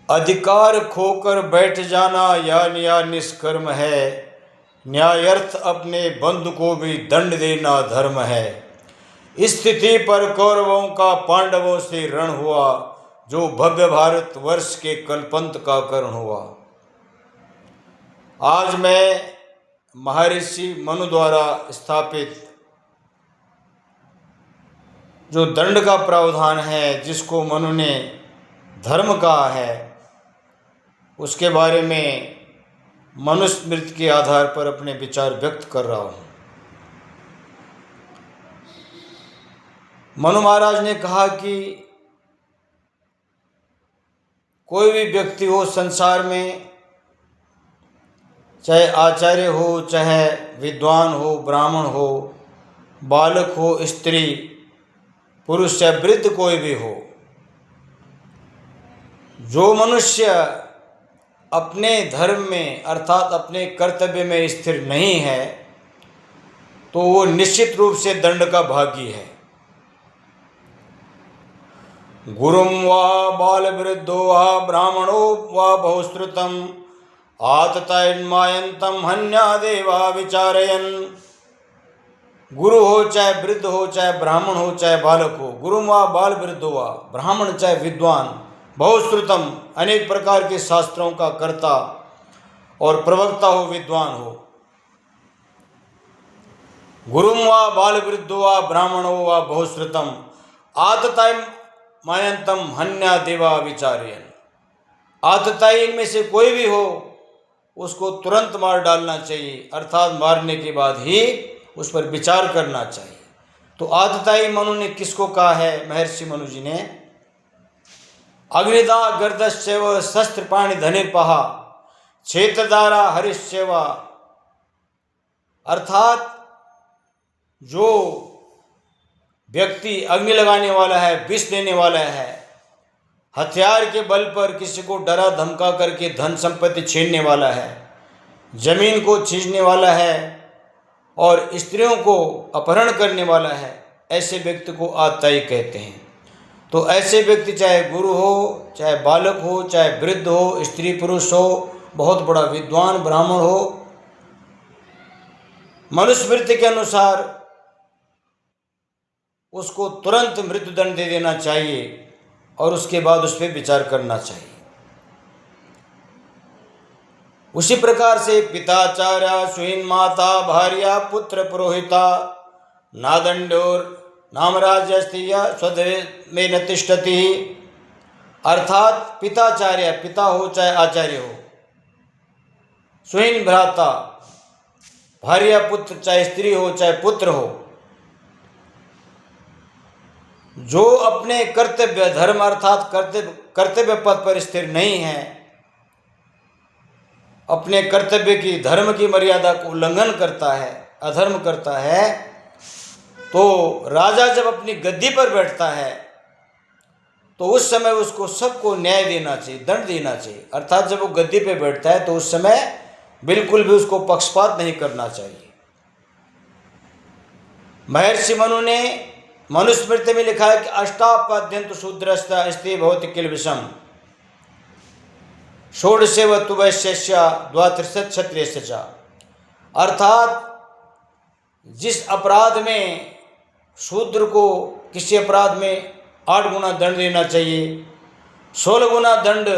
अधिकार खोकर बैठ जाना या निष्कर्म है। न्यायर्थ अपने बंधु को भी दंड देना धर्म है। इस स्थिति पर कौरवों का पांडवों से रण हुआ, जो भव्य भारत वर्ष के कल्पंत का कर्ण हुआ। आज मैं महर्षि मनु द्वारा स्थापित जो दंड का प्रावधान है, जिसको मनु ने धर्म कहा है, उसके बारे में मनुस्मृति के आधार पर अपने विचार व्यक्त कर रहा हूँ। मनु महाराज ने कहा कि कोई भी व्यक्ति हो संसार में, चाहे आचार्य हो, चाहे विद्वान हो, ब्राह्मण हो, बालक हो, स्त्री, पुरुष या वृद्ध कोई भी हो, जो मनुष्य अपने धर्म में अर्थात अपने कर्तव्य में स्थिर नहीं है, तो वो निश्चित रूप से दंड का भागी है। गुरुम वा बाल वृद्धो वा ब्राह्मणो वा बहुश्रुतम आततायन्मायंतम हन्या देवा विचारयन। गुरु हो चाहे वृद्ध हो, चाहे ब्राह्मण हो, चाहे बालक हो, गुरुम वा बाल वृद्धो वा, ब्राह्मण चाहे विद्वान, बहुश्रुतम अनेक प्रकार के शास्त्रों का कर्ता और प्रवक्ता हो, विद्वान हो, गुरुम वा बाल वृद्धो वा ब्राह्मणो वा बहुश्रुतम आतताय मायंतम हन्या देवा विचार्यन। आतताई इनमें से कोई भी हो, उसको तुरंत मार डालना चाहिए, अर्थात मारने के बाद ही उस पर विचार करना चाहिए। तो आतताई मनु ने किसको कहा है? महर्षि मनु जी ने अग्निदा गर्दश्चैव शस्त्रपाणि धनुर्पहा क्षेत्रधारा हरिश्चैव, अर्थात जो व्यक्ति अग्नि लगाने वाला है, विष देने वाला है, हथियार के बल पर किसी को डरा धमका करके धन संपत्ति छीनने वाला है, जमीन को छीनने वाला है और स्त्रियों को अपहरण करने वाला है, ऐसे व्यक्ति को आतताई कहते हैं। तो ऐसे व्यक्ति चाहे गुरु हो, चाहे बालक हो, चाहे वृद्ध हो, स्त्री पुरुष हो, बहुत बड़ा विद्वान ब्राह्मण हो, मनुस्मृति के अनुसार उसको तुरंत मृत्युदंड दे देना चाहिए और उसके बाद उस पर विचार करना चाहिए। उसी प्रकार से पिताचार्य सुहीन माता भार्या पुत्र पुरोहिता नादंडोर नामराज्यस्ति स्वदेव में न तिष्ठति, अर्थात पिताचार्य पिता हो चाहे आचार्य हो, सुहीन भ्राता, भार्या पुत्र चाहे स्त्री हो चाहे पुत्र हो, जो अपने कर्तव्य धर्म अर्थात कर्तव्य पद पर स्थिर नहीं है, अपने कर्तव्य की धर्म की मर्यादा को उल्लंघन करता है, अधर्म करता है, तो राजा जब अपनी गद्दी पर बैठता है तो उस समय उसको सबको न्याय देना चाहिए, दंड देना चाहिए। अर्थात जब वो गद्दी पे बैठता है तो उस समय बिल्कुल भी उसको पक्षपात नहीं करना चाहिए। महर्षि मनु ने मनुस्मृति में लिखा है कि अष्टापाद्यंत शूद्रस्ता स्त्री भवति किल विषम षोडशेव तु वैश्यस्य द्वात्रिशत् क्षत्रियस्य च, अर्थात जिस अपराध में शूद्र को किसी अपराध में 8 गुना दंड देना चाहिए, 16 गुना दंड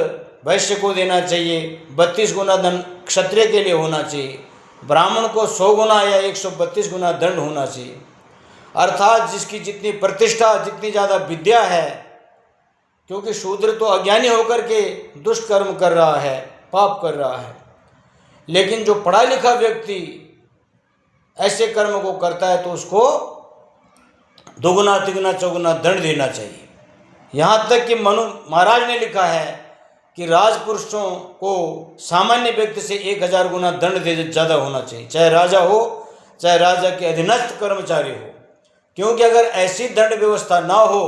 वैश्य को देना चाहिए, 32 गुना दंड क्षत्रिय के लिए होना चाहिए, ब्राह्मण को 100 गुना या 132 गुना दंड होना चाहिए। अर्थात जिसकी जितनी प्रतिष्ठा, जितनी ज़्यादा विद्या है, क्योंकि शूद्र तो अज्ञानी होकर के दुष्ट कर्म कर रहा है, पाप कर रहा है, लेकिन जो पढ़ा लिखा व्यक्ति ऐसे कर्म को करता है तो उसको 2 गुना 3 गुना 4 गुना दंड देना चाहिए। यहाँ तक कि मनु महाराज ने लिखा है कि राजपुरुषों को सामान्य व्यक्ति से 1000 गुना दंड ज़्यादा होना चाहिए, चाहे राजा हो चाहे राजा के अधीनस्थ कर्मचारी हो, क्योंकि अगर ऐसी दंड व्यवस्था ना हो,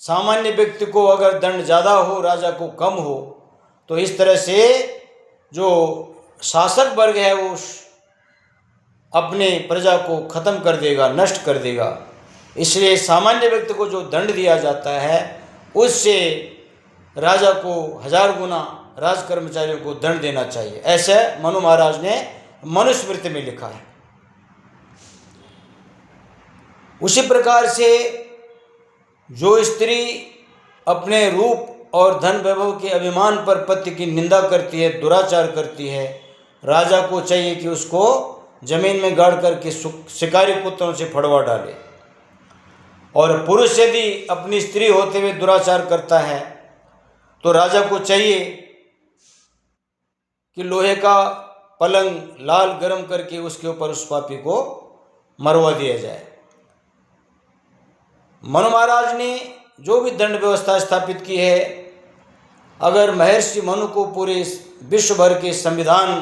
सामान्य व्यक्ति को अगर दंड ज़्यादा हो, राजा को कम हो, तो इस तरह से जो शासक वर्ग है वो अपने प्रजा को खत्म कर देगा, नष्ट कर देगा। इसलिए सामान्य व्यक्ति को जो दंड दिया जाता है उससे राजा को 1000 गुना राज कर्मचारियों को दंड देना चाहिए। ऐसे मनु महाराज ने मनुस्मृति में लिखा है। उसी प्रकार से जो स्त्री अपने रूप और धन वैभव के अभिमान पर पति की निंदा करती है, दुराचार करती है, राजा को चाहिए कि उसको जमीन में गाड़ करके शिकारी कुत्तों से फड़वा डाले। और पुरुष यदि अपनी स्त्री होते हुए दुराचार करता है तो राजा को चाहिए कि लोहे का पलंग लाल गरम करके उसके ऊपर उस पापी को मरवा दिया जाए। मनु महाराज ने जो भी दंड व्यवस्था स्थापित की है, अगर महर्षि मनु को पूरे विश्व भर के संविधान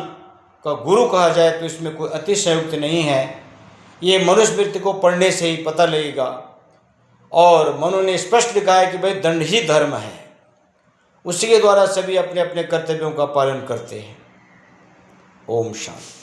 का गुरु कहा जाए तो इसमें कोई अतिशयोक्ति नहीं है। ये मनुस्मृति को पढ़ने से ही पता लगेगा। और मनु ने स्पष्ट लिखा है कि भाई दंड ही धर्म है, उसी के द्वारा सभी अपने अपने कर्तव्यों का पालन करते हैं। ओम शांति।